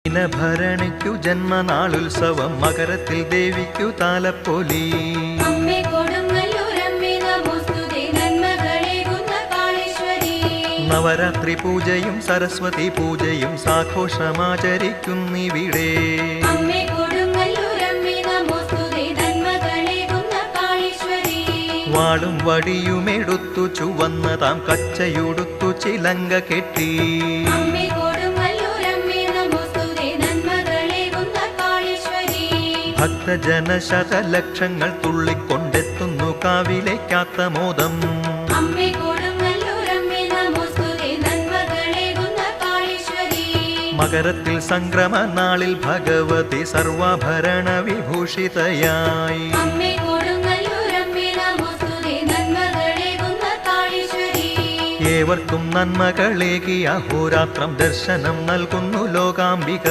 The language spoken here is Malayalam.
ഭരണിക്കു ജന്മനാളുത്സവം മകരത്തിൽ ദേവിക്കു താലപ്പൊലി. നവരാത്രി പൂജയും സരസ്വതി പൂജയും സാഘോഷമാചരിക്കുന്നിവിടെ. വാളും വടിയുമെടുത്തു ചുവന്ന താം കച്ചയുടുത്തു ചിലങ്ക കെട്ടി. ഭക്തജനശതലക്ഷങ്ങൾ തുള്ളിക്കൊണ്ടെത്തുന്നു കാവിലേക്കാത്ത മോദം. മകരത്തിൽ സംക്രമ നാളിൽ ഭഗവതി സർവാഭരണ വിഭൂഷിതയായി. ഏവർക്കും നന്മകളേകി അഹോരാത്രം ദർശനം നൽകുന്നു ലോകാംബിക.